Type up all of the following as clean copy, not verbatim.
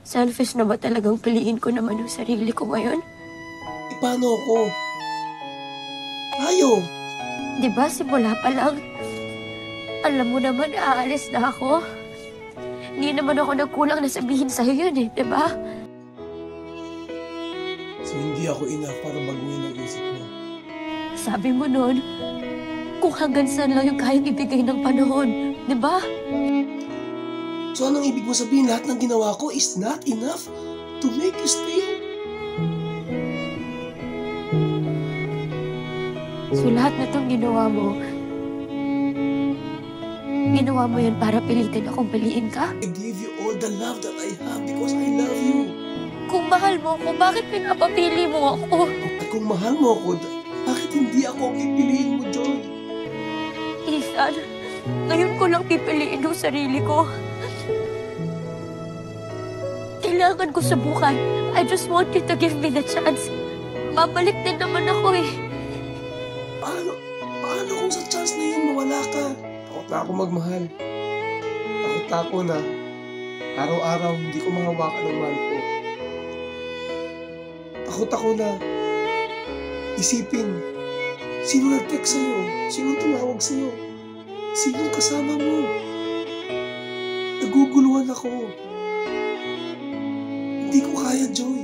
Selfish na ba talagang piliin ko naman yung sarili ko ngayon? Eh, paano ako? Tayo! Di ba simula pa lang, alam mo naman aalis na ako? Hindi naman ako nagkulang na sabihin sa'yo yun eh, di ba? So, hindi ako enough para baguhin ang isip mo. Sabi mo nun, kung hanggang saan lang yung kayang ibigay ng panahon, di ba? So, anong ibig mo sabihin? Lahat ng ginawa ko is not enough to make you stay? So lahat na itong ginawa mo yan para pilitin akong piliin ka? I gave you all the love that I have because I love you. Kung mahal mo ako, bakit pinapapili mo ako? At kung mahal mo ako, bakit hindi ako ang pipiliin mo, Joy? Ethan, ngayon ko lang pipiliin yung sarili ko. Kailangan ko subukan. I just want you to give me the chance. Babalik din naman ako eh. Paano kung sa chance na yun mawala ka? Takot na ako magmahal. Takot na ako na araw-araw hindi ko mahawakan ang mahal ko. Takot ako na isipin, sino nag-text sa'yo? Sino tumawag sa'yo? Sino kasama mo? Naguguluhan ako. Hindi ko kaya, Joy.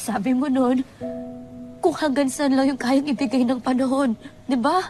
Sabi mo nun, kung hanggang saan lang yung kayang ibigay ng panahon. Di ba?